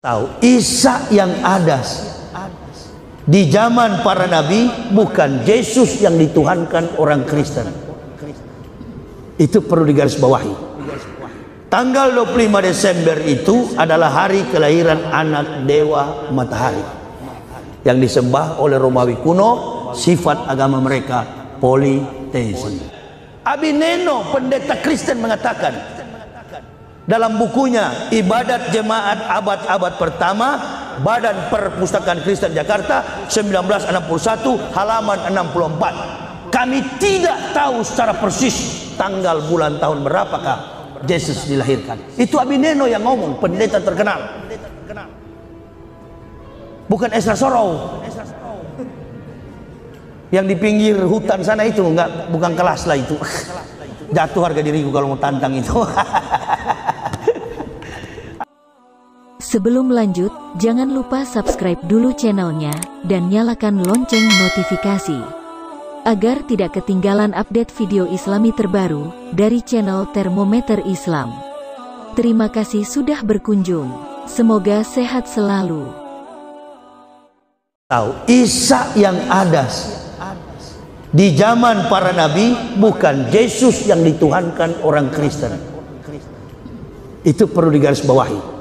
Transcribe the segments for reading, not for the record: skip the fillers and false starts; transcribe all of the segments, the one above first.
Tahu Isa yang ada di zaman para nabi bukan Yesus yang dituhankan orang Kristen. Itu perlu digarisbawahi. Tanggal 25 Desember itu adalah hari kelahiran anak dewa matahari yang disembah oleh Romawi kuno. Sifat agama mereka politeisme. Abineno, pendeta Kristen, mengatakan dalam bukunya Ibadat Jemaat Abad-Abad Pertama, Badan Perpustakaan Kristen Jakarta 1961 halaman 64, kami tidak tahu secara persis tanggal, bulan, tahun berapakah Yesus dilahirkan. Itu Abineno yang ngomong, pendeta terkenal, bukan Esra Sorrow yang di pinggir hutan sana itu. Enggak, bukan kelas lah itu. Jatuh harga diriku kalau mau tantang itu. Sebelum lanjut, jangan lupa subscribe dulu channelnya dan nyalakan lonceng notifikasi agar tidak ketinggalan update video Islami terbaru dari channel Termometer Islam. Terima kasih sudah berkunjung. Semoga sehat selalu. Tahu Isa yang ada di zaman para nabi bukan Yesus yang dituhankan orang Kristen. Itu perlu digarisbawahi.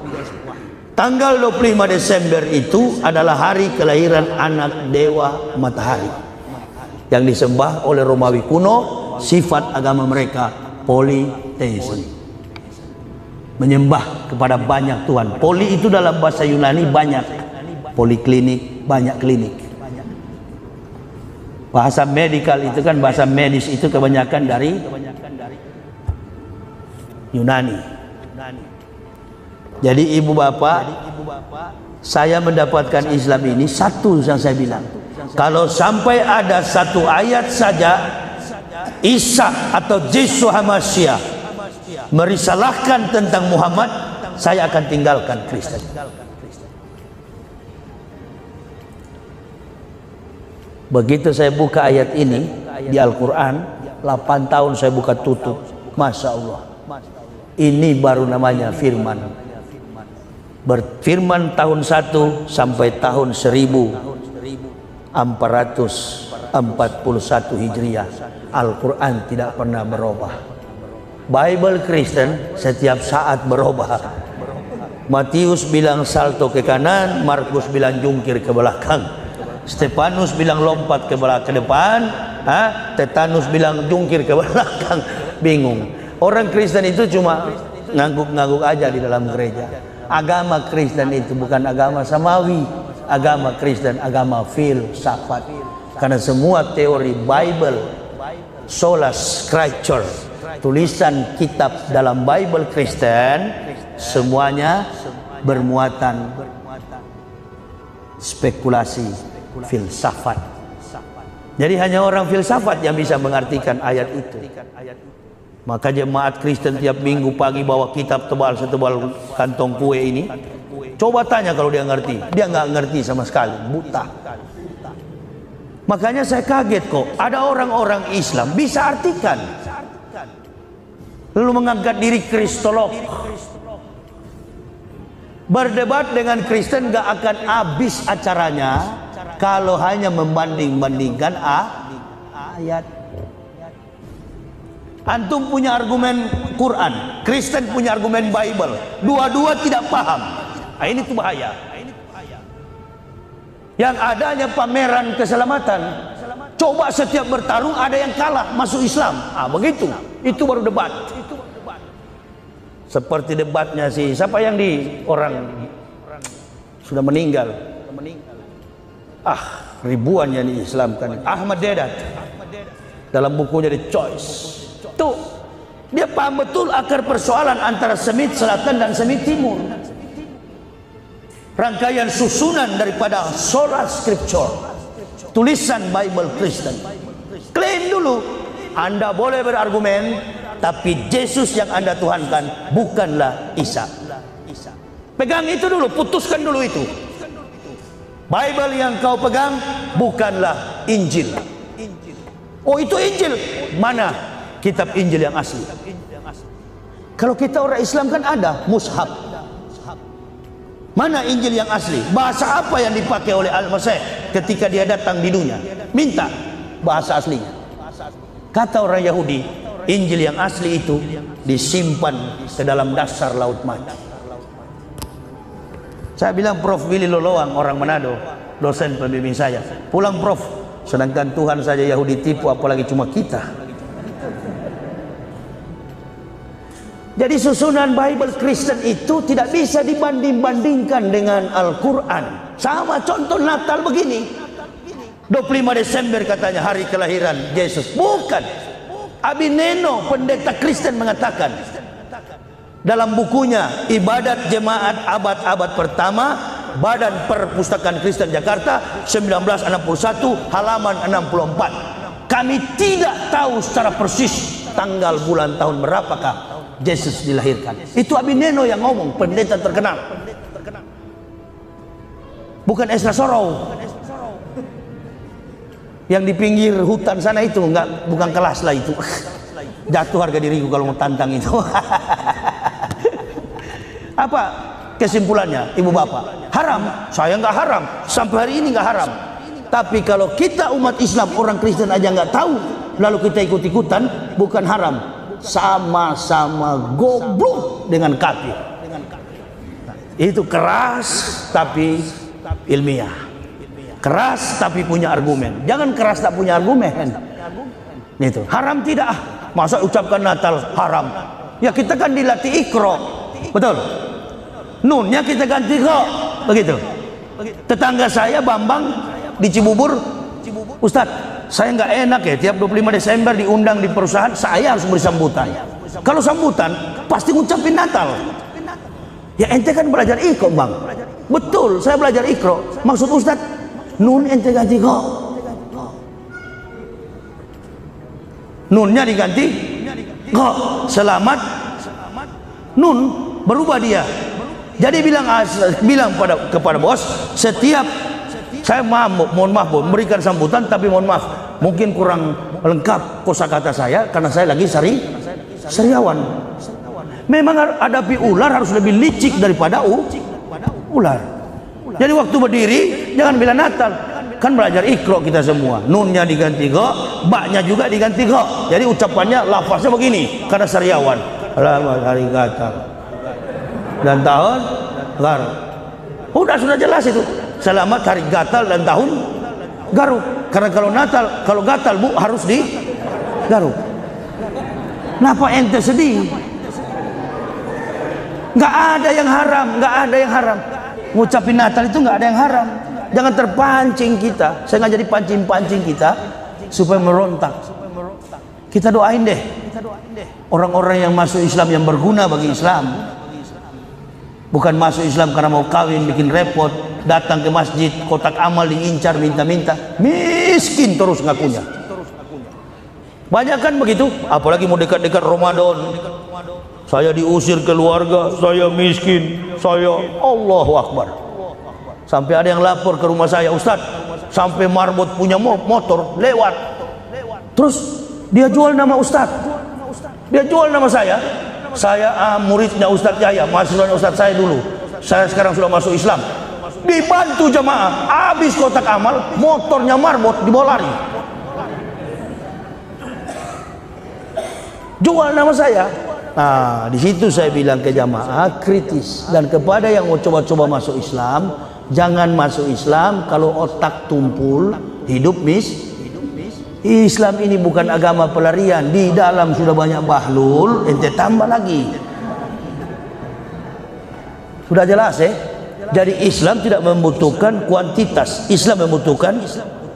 Tanggal 25 Desember itu adalah hari kelahiran anak dewa matahari yang disembah oleh Romawi kuno. Sifat agama mereka politeisme, menyembah kepada banyak Tuhan. Poli itu dalam bahasa Yunani banyak, poliklinik, banyak klinik. Bahasa medikal itu kan, bahasa medis itu kebanyakan dari Yunani. Jadi ibu bapak, saya mendapatkan Islam ini satu yang saya bilang, kalau sampai ada satu ayat saja Isa atau Yesus Hamasyah merisalahkan tentang Muhammad, saya akan tinggalkan Kristen. Begitu saya buka ayat ini di Al-Quran, 8 tahun saya buka tutup, Masya Allah, ini baru namanya firman. Berfirman tahun 1 sampai tahun 1441 Hijriah, Al-Quran tidak pernah berubah. Bible Kristen setiap saat berubah. Matius bilang salto ke kanan, Markus bilang jungkir ke belakang, Stefanus bilang lompat ke depan, Tetanus bilang jungkir ke belakang. Bingung. Orang Kristen itu cuma ngangguk-ngangguk aja di dalam gereja. Agama Kristen itu bukan agama samawi. Agama Kristen agama filsafat. Karena semua teori Bible, sola scripture, tulisan kitab dalam Bible Kristen, semuanya bermuatan spekulasi filsafat. Jadi hanya orang filsafat yang bisa mengartikan ayat itu. Maka jemaat Kristen tiap minggu pagi bawa kitab tebal setebal kantong kue ini. Coba tanya kalau dia ngerti. Dia nggak ngerti sama sekali, buta. Makanya saya kaget kok ada orang-orang Islam bisa artikan, lalu mengangkat diri kristolog. Berdebat dengan Kristen gak akan habis acaranya kalau hanya membanding-bandingkan ayat. Antum punya argumen Quran, Kristen punya argumen Bible, dua-dua tidak paham. Ini tuh bahaya. Yang adanya pameran keselamatan. Coba setiap bertarung ada yang kalah masuk Islam. Begitu. Itu baru debat. Seperti debatnya siapa yang di orang sudah meninggal. Ribuan yang diislamkan. Ahmad Dedat dalam bukunya The Choice. Tuh, dia paham betul akar persoalan antara Semit Selatan dan Semit Timur. Rangkaian susunan daripada sola scripture, tulisan Bible Kristen. Klaim dulu, Anda boleh berargumen, tapi Yesus yang Anda tuhankan bukanlah Isa. Pegang itu dulu, putuskan dulu itu. Bible yang kau pegang bukanlah Injil. Oh, itu Injil. Mana kitab Injil yang asli? Kalau kita orang Islam kan ada mushaf. Mana Injil yang asli? Bahasa apa yang dipakai oleh Al-Masih ketika dia datang di dunia? Minta bahasa aslinya. Kata orang Yahudi, Injil yang asli itu disimpan ke dalam dasar laut mati. Saya bilang, Prof Willy Loloang, orang Manado, dosen pembimbing saya, pulang Prof, sedangkan Tuhan saja Yahudi tipu, apalagi cuma kita. Jadi susunan Bible Kristen itu tidak bisa dibanding-bandingkan dengan Al-Quran. Sama contoh Natal begini, 25 Desember katanya hari kelahiran Yesus. Bukan. Abineno, pendeta Kristen, mengatakan dalam bukunya Ibadat Jemaat Abad-Abad Pertama, Badan Perpustakaan Kristen Jakarta, 1961, halaman 64. Kami tidak tahu secara persis tanggal, bulan, tahun berapakah Yesus dilahirkan. Itu Abineno yang ngomong, pendeta terkenal. Bukan Esra Sorrow yang di pinggir hutan sana itu, enggak, bukan kelas lah itu. Jatuh harga diriku kalau mau tantang itu. Apa kesimpulannya, ibu bapak? Haram? Saya nggak haram, sampai hari ini nggak haram. Tapi kalau kita umat Islam, orang Kristen aja nggak tahu, lalu kita ikut-ikutan, bukan haram. Sama-sama goblok dengan kafir. Itu keras tapi ilmiah, keras tapi punya argumen. Jangan keras tak punya argumen. Itu haram tidak? Masa ucapkan Natal haram? Ya kita kan dilatih Iqra, betul? Nunnya kita ganti kok, begitu. Tetangga saya Bambang di Cibubur, Ustadz, saya nggak enak ya, tiap 25 Desember diundang di perusahaan, saya harus beri sambutan. Kalau sambutan, pasti ngucapin Natal. Ya ente kan belajar Iqra, Bang. Betul, saya belajar Iqra. Maksud Ustadz, nun ente ganti kok. Nunnya diganti kok. Selamat, nun berubah dia. Jadi bilang kepada bos, setiap saya mohon maaf memberikan sambutan, tapi mohon maaf mungkin kurang lengkap kosakata saya karena saya lagi sariawan. Memang hadapi ular harus lebih licik daripada ular. Jadi waktu berdiri jangan bilang Natal, kan belajar Iqra kita semua. Nunnya diganti kok, baknya juga diganti kok. Jadi ucapannya, lafaznya begini karena sariawan. Selamat hari Gatal dan tahun Garuk. Sudah jelas itu. Selamat hari Gatal dan tahun Garuk. Karena kalau Natal, kalau Gatal Bu harus di Garuk. Kenapa ente sedih? Nggak ada yang haram, nggak ada yang haram. Ngucapin Natal itu nggak ada yang haram. Jangan terpancing kita. Saya nggak jadi pancing-pancing kita supaya merontak. Kita doain deh orang-orang yang masuk Islam, yang berguna bagi Islam. Bukan masuk Islam karena mau kawin, bikin repot, datang ke masjid, kotak amal diincar, minta-minta, miskin terus ngakunya. Banyak kan begitu, apalagi mau dekat-dekat Ramadan. Saya diusir keluarga, saya miskin, saya Allahu Akbar. Sampai ada yang lapor ke rumah saya, Ustadz, sampai marbot punya motor lewat. Terus dia jual nama Ustadz, dia jual nama saya. Saya muridnya Ustadz Jaya, mahasiswanya Ustadz saya dulu. Saya sekarang sudah masuk Islam. Dibantu jamaah, habis kotak amal, motornya marbot dibawa lari. Jual nama saya. Nah, di situ saya bilang ke jamaah kritis, dan kepada yang mau coba-coba masuk Islam, jangan masuk Islam kalau otak tumpul, hidup Islam ini bukan agama pelarian. Di dalam sudah banyak bahlul, ente tambah lagi. Sudah jelas ya? Jadi Islam tidak membutuhkan kuantitas, Islam membutuhkan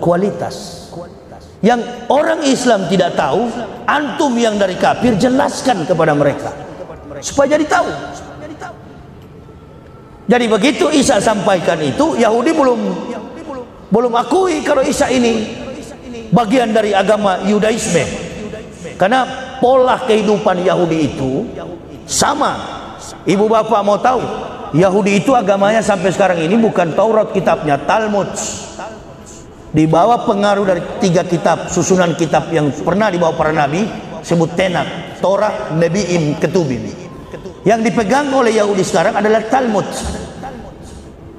kualitas. Yang orang Islam tidak tahu, antum yang dari kafir jelaskan kepada mereka supaya jadi tahu. Jadi begitu Isa sampaikan itu, Yahudi belum akui kalau Isa ini bagian dari agama Yudaisme, karena pola kehidupan Yahudi itu sama. Ibu bapak mau tahu, Yahudi itu agamanya sampai sekarang ini bukan Taurat kitabnya, Talmud. Di bawah pengaruh dari 3 kitab, susunan kitab yang pernah dibawa para nabi, sebut Tenach, Torah, Nebi'im, Ketubim. Yang dipegang oleh Yahudi sekarang adalah Talmud.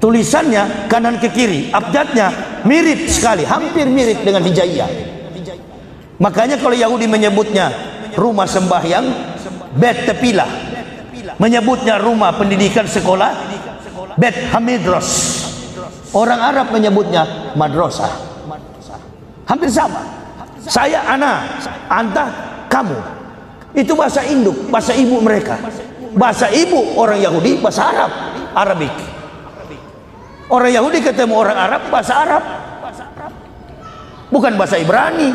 Tulisannya kanan ke kiri, abjadnya mirip sekali, hampir mirip dengan hijaiyah. Makanya kalau Yahudi menyebutnya rumah sembahyang, Bet Tepilah, menyebutnya rumah pendidikan sekolah, Bet Hamidros. Orang Arab menyebutnya madrasah. Hampir sama. Saya ana, anta kamu. Itu bahasa induk, bahasa ibu mereka. Bahasa ibu orang Yahudi bahasa Arab, Arabik. Orang Yahudi ketemu orang Arab bahasa Arab, bukan bahasa Ibrani.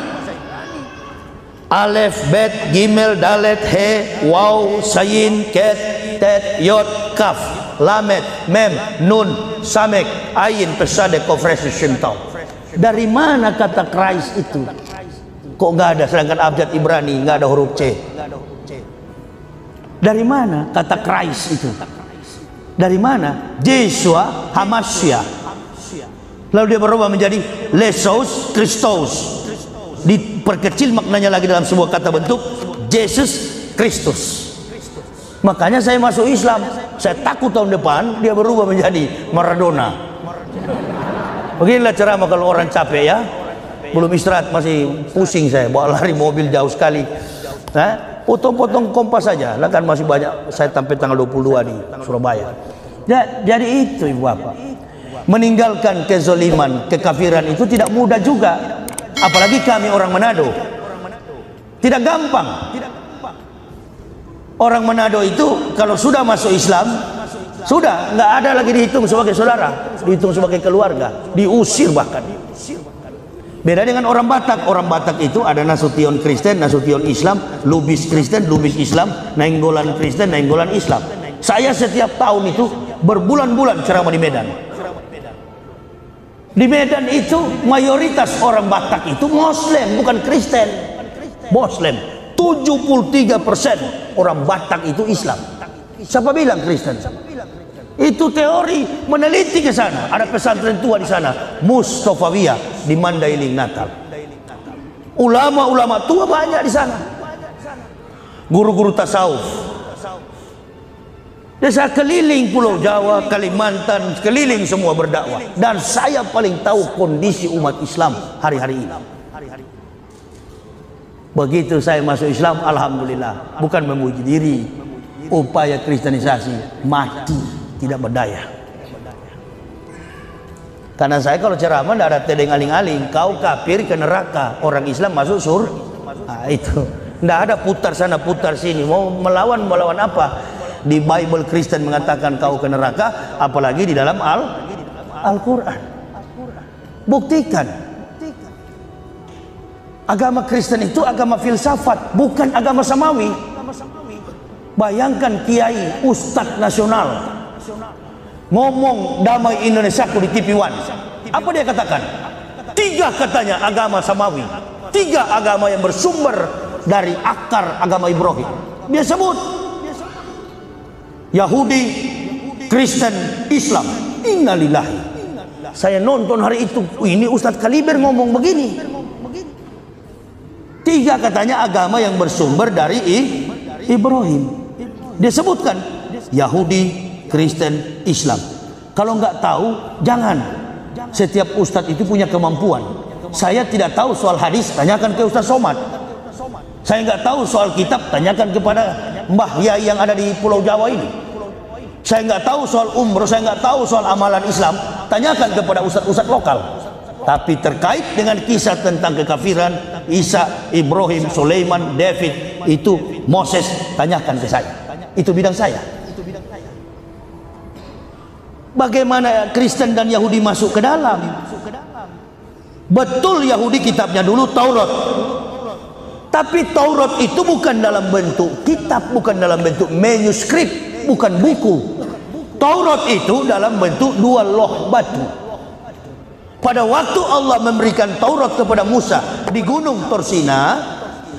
Alef, bet, gimel, dalet, he, waw, sayin, ket, tet, yod, kaf, lamet, mem, nun, samek, ayin, pesade, kofres, shintau. Dari mana kata Christ itu? Kok nggak ada, sedangkan abjad Ibrani nggak ada huruf C? Dari mana kata Christ itu? Dari mana? Yeshua Hamasya. Lalu dia berubah menjadi Lesos Christos. Diperkecil maknanya lagi dalam sebuah kata bentuk Yesus Kristus. Makanya saya masuk Islam. Saya takut tahun depan dia berubah menjadi Maradona. Beginilah ceramah kalau orang capek ya. Belum istirahat masih pusing saya, bawa lari mobil jauh sekali. Potong-potong Kompas saja, lah kan masih banyak. Saya sampai tanggal 22 di Surabaya. Jadi itu ibu bapak, meninggalkan kezaliman, kekafiran itu tidak mudah juga. Apalagi kami orang Manado, tidak gampang. Orang Manado itu kalau sudah masuk Islam, sudah nggak ada lagi dihitung sebagai saudara, dihitung sebagai keluarga, diusir bahkan. Beda dengan orang Batak. Orang Batak itu ada Nasution Kristen, Nasution Islam, Lubis Kristen, Lubis Islam, Nainggolan Kristen, Nainggolan Islam. Saya setiap tahun itu berbulan-bulan ceramah di Medan. Di Medan itu mayoritas orang Batak itu Muslim, bukan Kristen. Muslim. 73% orang Batak itu Islam. Siapa bilang Kristen? Itu teori, meneliti ke sana. Ada pesantren tua di sana, Mustafawiyah di Mandailing, Natal. Ulama-ulama tua banyak di sana. Guru-guru tasawuf. Dan saya keliling Pulau Jawa, Kalimantan, keliling semua berdakwah. Dan saya paling tahu kondisi umat Islam hari-hari ini. Begitu saya masuk Islam, alhamdulillah, bukan memuji diri. Upaya kristenisasi mati, tidak berdaya. Karena saya kalau ceramah tidak ada tedeng aling-aling, kau kafir ke neraka, orang Islam masuk surga. Nah, itu tidak ada putar sana putar sini, mau melawan apa? Di Bible Kristen mengatakan kau ke neraka, apalagi di dalam Al-Quran. Buktikan. Agama Kristen itu agama filsafat, bukan agama samawi. Bayangkan kiai, ustadz nasional ngomong damai Indonesiaku di TV One. Apa dia katakan? 3 katanya agama samawi, 3 agama yang bersumber dari akar agama Ibrahim. Dia sebut Yahudi, Kristen, Islam. Innalillahi. Saya nonton hari itu, ini Ustadz Kaliber ngomong begini. 3 katanya agama yang bersumber dari Ibrahim. Dia sebutkan Yahudi, Kristen, Islam. Kalau nggak tahu, jangan. Setiap Ustadz itu punya kemampuan. Saya tidak tahu soal hadis, tanyakan ke Ustadz Somad. Saya nggak tahu soal kitab, tanyakan kepada Mbah Yai yang ada di Pulau Jawa ini. Saya nggak tahu soal umroh, saya nggak tahu soal amalan Islam, tanyakan kepada ustadz-ustadz lokal. Tapi terkait dengan kisah tentang kekafiran Isa, Ibrahim, Sulaiman, David, itu Moses, tanyakan ke saya. Itu bidang saya. Bagaimana Kristen dan Yahudi masuk ke dalam? Betul Yahudi kitabnya dulu Taurat. Tapi Taurat itu bukan dalam bentuk kitab, bukan dalam bentuk manuskrip, bukan buku. Taurat itu dalam bentuk 2 loh batu. Pada waktu Allah memberikan Taurat kepada Musa di Gunung Torsina,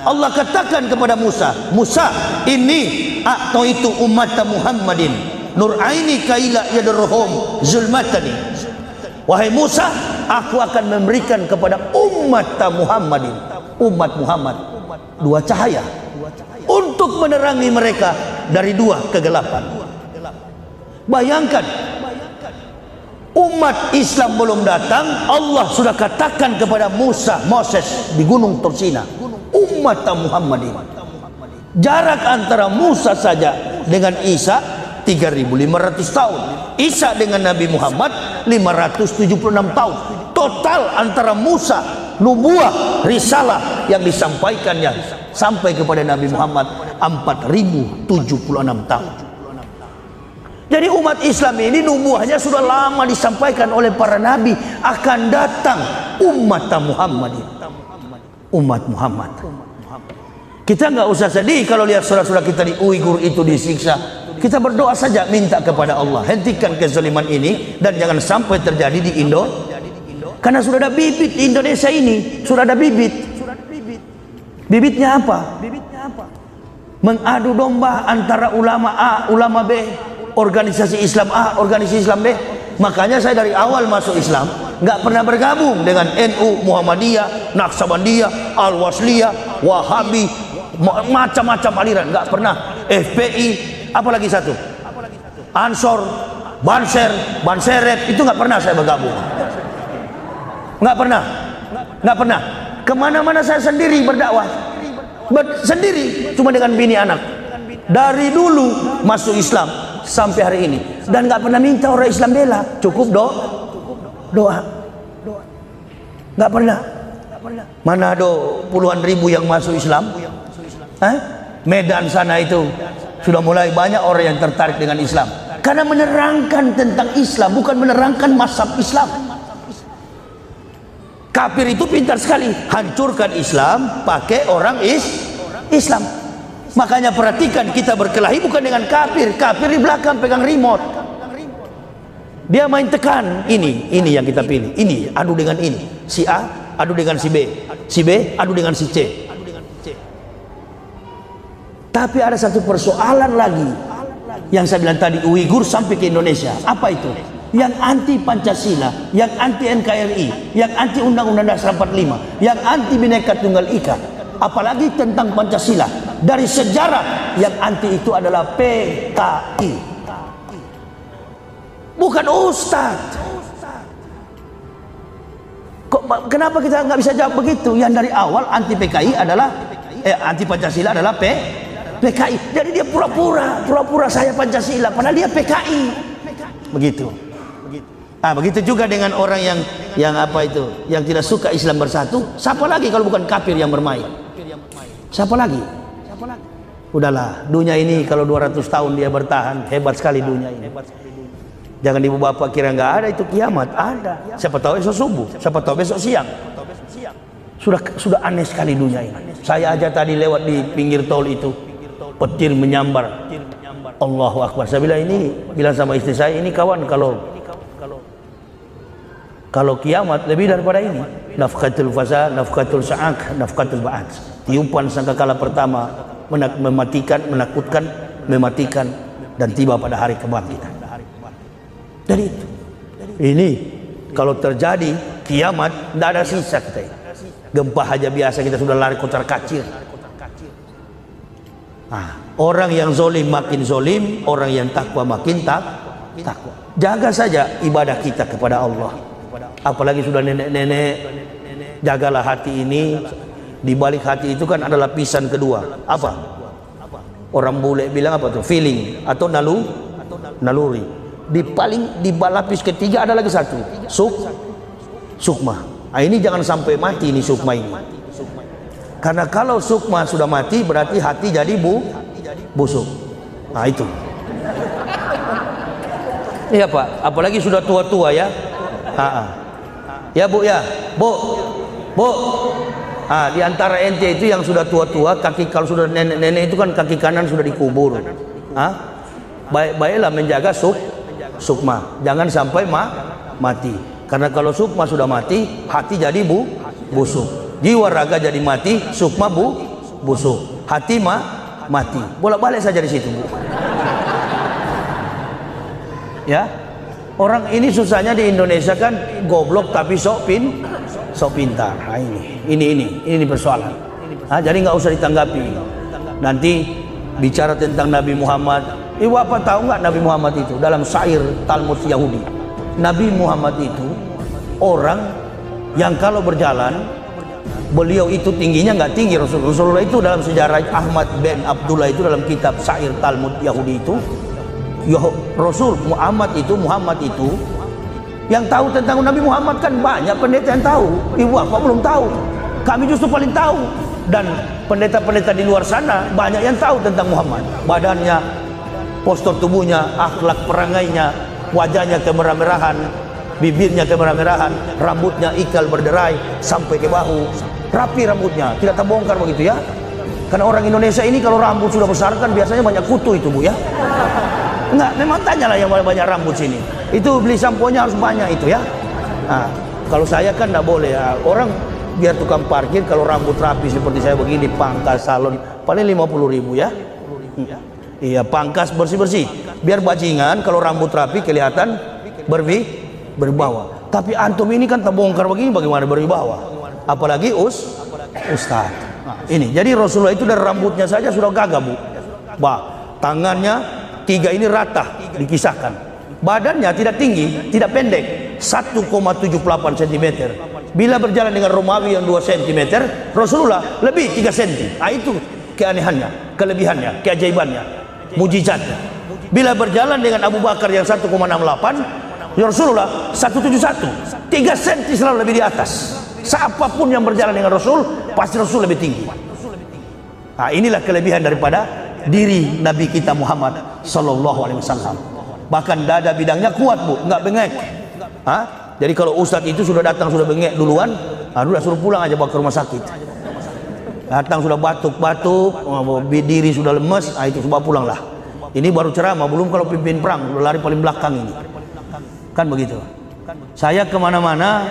Allah katakan kepada Musa, Musa, ini a'taitu ummata Muhammadin nuraini kaila yadurhum zulmatani. Wahai Musa, aku akan memberikan kepada umat Muhammadin, umat Muhammad, 2 cahaya untuk menerangi mereka dari 2 kegelapan. Bayangkan, Umat Islam belum datang, Allah sudah katakan kepada Moses di Gunung Tursina, umat Muhammad ini. Jarak antara Musa saja dengan Isa 3.500 tahun. Isa dengan Nabi Muhammad 576 tahun. Total antara Musa, nubuah, risalah yang disampaikannya sampai kepada Nabi Muhammad 4.076 tahun. Jadi umat Islam ini nubuahnya sudah lama disampaikan oleh para nabi, akan datang umat Muhammad ini. Umat Muhammad. Kita nggak usah sedih kalau lihat saudara-saudara kita di Uighur itu disiksa. Kita berdoa saja, minta kepada Allah, hentikan kezaliman ini dan jangan sampai terjadi di Indo. Karena sudah ada bibit di Indonesia ini, sudah ada bibit. Bibitnya apa? Mengadu domba antara ulama A, ulama B, organisasi Islam A, organisasi Islam B. Makanya saya dari awal masuk Islam nggak pernah bergabung dengan NU, Muhammadiyah, Naqsabandiyah, Al-Wasliyah, Wahabi, macam-macam aliran, nggak pernah. FPI, apalagi satu, Ansor, Banser, Banseret, itu nggak pernah saya bergabung. Nggak pernah. Kemana-mana saya sendiri berdakwah, sendiri, cuma dengan bini anak. Dari dulu masuk Islam sampai hari ini, dan nggak pernah minta orang Islam bela, cukup doa. Nggak pernah. Mana ada puluhan ribu yang masuk Islam? Medan sana itu sudah mulai banyak orang yang tertarik dengan Islam karena menerangkan tentang Islam, bukan menerangkan mazhab Islam. Kafir itu pintar sekali, hancurkan Islam pakai orang Islam. Makanya perhatikan, kita berkelahi bukan dengan kafir. Kafir di belakang pegang remote, dia main tekan, ini yang kita pilih, ini adu dengan ini, si A adu dengan si B, si B adu dengan si C. Tapi ada satu persoalan lagi yang saya bilang tadi, Uighur sampai ke Indonesia. Apa itu? Yang anti Pancasila, yang anti NKRI, yang anti Undang-Undang Dasar 45, yang anti Bhinneka Tunggal Ika, apalagi tentang Pancasila. Dari sejarah yang anti itu adalah PKI, bukan Ustadz. Kenapa kita nggak bisa jawab begitu? Yang dari awal anti PKI adalah anti Pancasila adalah PKI. Jadi dia pura-pura saya Pancasila, padahal dia PKI. Begitu. Begitu juga dengan orang yang apa itu, yang tidak suka Islam bersatu. Siapa lagi kalau bukan kafir yang bermain? Siapa lagi? Udahlah, dunia ini kalau 200 tahun dia bertahan, hebat sekali dunia ini. Jangan ibu bapak kira nggak ada, itu kiamat ada. Siapa tahu esok subuh, siapa tahu besok siang. Sudah aneh sekali dunia ini. Saya aja tadi lewat di pinggir tol itu, petir menyambar. Allahu Akbar. Saya bilang sama istri saya, ini kawan, kalau kiamat lebih daripada ini. Nafkatul fasa, nafkatul sa'ak, nafkatul ba'ad. Tiupan sangkakala pertama mematikan, menakutkan, mematikan, dan tiba pada hari kebangkitan. Dari itu, ini kalau terjadi kiamat, tidak ada sisa kita ini. Gempa aja biasa kita sudah lari kocar kacir. Orang yang zolim makin zolim, orang yang takwa makin takwa. Jaga saja ibadah kita kepada Allah. Apalagi sudah nenek-nenek, jagalah hati ini. Di balik hati itu kan ada lapisan kedua. Apa? Orang bule bilang apa tuh? Feeling atau naluri. Di lapis ketiga ada lagi satu, sukma. Ini jangan sampai mati ini sukma ini. Karena kalau sukma sudah mati berarti hati jadi busuk. Itu. Iya Pak, apalagi sudah tua-tua ya. Ya Bu ya, Bu. Di antara ente itu yang sudah tua-tua, kalau sudah nenek-nenek itu kan kaki kanan sudah dikubur. Baiklah menjaga sukma, jangan sampai mati. Karena kalau sukma sudah mati, hati jadi busuk, jiwa raga jadi mati, sukma busuk, hati mati. Bolak-balik saja di situ, Bu. Ya, orang ini susahnya di Indonesia kan goblok tapi sok pintar. Ini persoalan. Jadi nggak usah ditanggapi. Nanti bicara tentang Nabi Muhammad. Ibu apa tahu nggak Nabi Muhammad itu dalam syair Talmud Yahudi? Nabi Muhammad itu orang yang kalau berjalan, beliau itu tingginya nggak tinggi. Rasulullah itu dalam sejarah Ahmad bin Abdullah itu dalam kitab Syair Talmud Yahudi itu, Rasul Muhammad itu yang tahu tentang Nabi Muhammad kan banyak pendeta yang tahu, ibu bapak belum tahu, kami justru paling tahu. Dan pendeta-pendeta di luar sana banyak yang tahu tentang Muhammad, badannya, postur tubuhnya, akhlak perangainya, wajahnya kemerah-merahan, bibirnya kemerah-merahan, rambutnya ikal berderai sampai ke bahu, rapi rambutnya, tidak terbongkar begitu ya. Karena orang Indonesia ini kalau rambut sudah besar kan biasanya banyak kutu itu Bu ya. Enggak, memang tanyalah yang banyak rambut sini. Itu beli samponya harus banyak itu ya. Nah, kalau saya kan tidak boleh ya. Orang biar tukang parkir kalau rambut rapi seperti saya begini, pangkas salon paling 50.000 ya. Iya, pangkas bersih-bersih. Biar bajingan kalau rambut rapi kelihatan berwibawa. Tapi antum ini kan terbongkar begini, bagaimana berwibawa? Apalagi ustaz. Nah, ini jadi Rasulullah itu dari rambutnya saja sudah gagah Bu. Tangannya 3 ini rata dikisahkan. Badannya tidak tinggi, tidak pendek, 1,78 cm. Bila berjalan dengan Romawi yang 2 cm, Rasulullah lebih 3 cm. Nah, itu keanehannya, kelebihannya, keajaibannya, mujizatnya. Bila berjalan dengan Abu Bakar yang 1,68, Rasulullah 171, 3 cm selalu lebih di atas. Siapapun yang berjalan dengan Rasul, pasti Rasul lebih tinggi. Nah, inilah kelebihan daripada diri Nabi kita Muhammad Sallallahu Alaihi Wasallam. Bahkan dada bidangnya kuat Bu, nggak bengek. Jadi kalau ustadz itu sudah datang sudah bengek duluan, udah suruh pulang aja bawa ke rumah sakit. Datang sudah batuk-batuk, diri sudah lemes, itu coba pulang lah. Ini baru ceramah, belum kalau pimpin perang, udah lari paling belakang ini. Kan begitu. Saya kemana-mana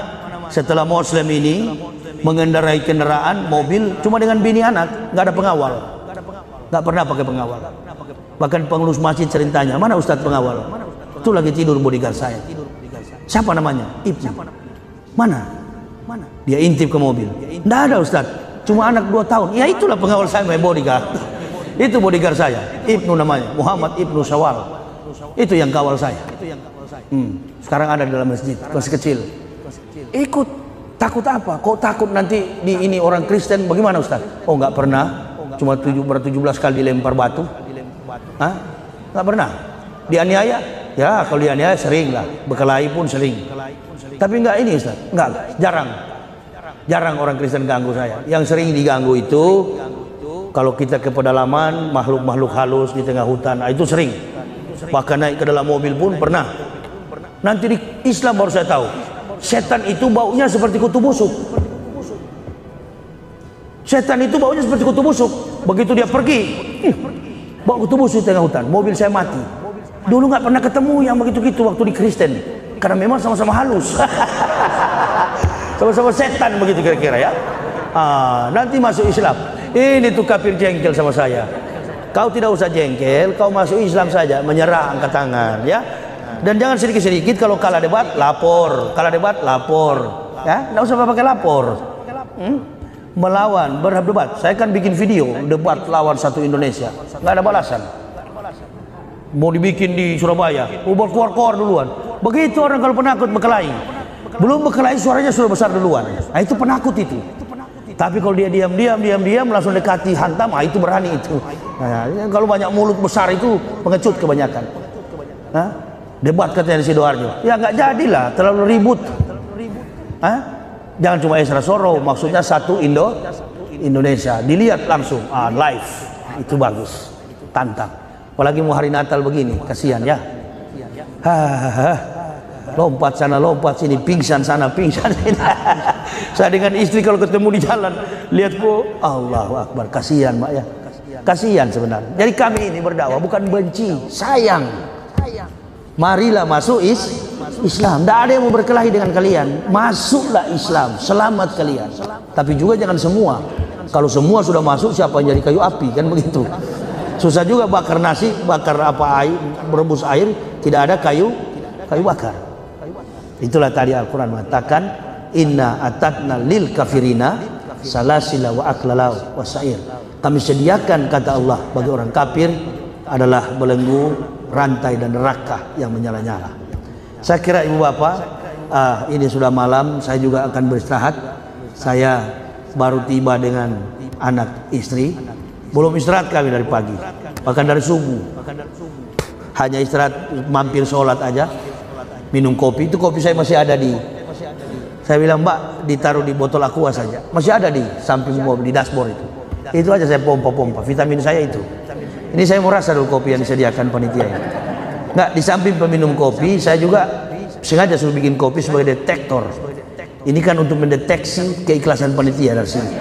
setelah Muslim ini mengendarai kendaraan, mobil cuma dengan bini anak, nggak ada pengawal, nggak pernah pakai pengawal. Bahkan pengurus masjid sering tanya, mana ustadz pengawal? Itu lagi tidur bodyguard saya. Siapa namanya? Ibnu. Mana? Dia intip ke mobil. Nggak ada ustadz, cuma anak 2 tahun. Ya itulah pengawal saya, bodyguard. Itu bodyguard saya, Ibnu namanya, Muhammad Ibnu Syawal. Itu yang kawal saya. Sekarang ada di dalam masjid, masih kecil. Ikut, takut apa? Kok takut nanti di ini orang Kristen bagaimana Ustaz? Oh nggak pernah, cuma 17 kali dilempar batu. Nggak pernah. Dianiaya? Ya kalau dianiaya sering lah, berkelahi pun sering. Tapi nggak ini Ustaz, nggak, jarang orang Kristen ganggu saya. Yang sering diganggu itu kalau kita ke pedalaman, makhluk-makhluk halus di tengah hutan, itu sering. Bahkan naik ke dalam mobil pun pernah. Nanti di Islam baru saya tahu, setan itu baunya seperti kutu busuk. Setan itu baunya seperti kutu busuk. Begitu dia pergi, bau kutu busuk di tengah hutan, mobil saya mati. Dulu nggak pernah ketemu yang begitu-gitu waktu di Kristen, karena memang sama-sama halus. Sama-sama setan begitu kira-kira ya. Nanti masuk Islam, ini tuh kafir jengkel sama saya. Kau tidak usah jengkel, kau masuk Islam saja, menyerah, angkat tangan ya. Dan jangan sedikit-sedikit kalau kalah debat lapor, ya, nggak usah pakai lapor. Melawan, berdebat. Saya kan bikin video debat lawan satu Indonesia, nggak ada balasan. Mau dibikin di Surabaya, keluar duluan. Begitu orang kalau penakut berkelahi, belum berkelahi suaranya sudah besar duluan. Nah itu penakut itu. Tapi kalau dia diam langsung dekati hantam, itu berani itu. Nah, kalau banyak mulut besar itu pengecut kebanyakan. Debat katanya di Sidoarjo, ya nggak jadilah, terlalu ribut. Jangan cuma Esra Soro, maksudnya satu Indonesia, dilihat langsung live, itu bagus, tantang. Apalagi mau hari Natal begini, kasihan ya. Lompat sana lompat sini, pingsan sana pingsan sini. Saya dengan istri kalau ketemu di jalan, lihat kok, Allahu Akbar, kasihan Mbak ya, kasihan sebenarnya. Jadi kami ini berdakwah bukan benci, sayang. Marilah masuk Islam. Tidak ada yang mau berkelahi dengan kalian. Masuklah Islam, selamat kalian. Tapi juga jangan semua. Kalau semua sudah masuk, siapa yang jadi kayu api, kan begitu. Susah juga bakar nasi, bakar apa air, merebus air, tidak ada kayu bakar. Itulah tadi Al-Quran mengatakan, inna atatna lil kafirina salasila wa aklalau wa sa'ir. Kami sediakan, kata Allah, bagi orang kafir adalah belenggu, rantai dan neraka yang menyala-nyala. Saya kira ibu bapak, ini sudah malam, saya juga akan beristirahat. Saya baru tiba dengan anak istri, belum istirahat kami dari pagi, bahkan dari subuh. Hanya istirahat, mampir sholat aja, minum kopi. Itu kopi saya masih ada di, saya bilang mbak ditaruh di botol aqua saja, masih ada di samping mobil, di dashboard itu aja saya pompa vitamin saya itu. Ini saya mau rasa dulu kopi yang disediakan panitia ini. Nggak, di samping peminum kopi, saya juga sengaja suruh bikin kopi sebagai detektor. Ini kan untuk mendeteksi keikhlasan panitia dari sini.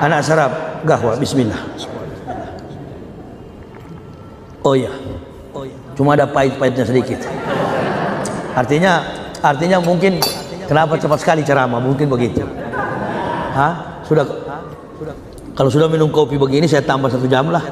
Anak sarap gahwa, bismillah. Oh iya, cuma ada pahit-pahitnya sedikit. Artinya mungkin kenapa cepat sekali ceramah, mungkin begitu. Hah? Kalau sudah minum kopi begini saya tambah 1 jam lah.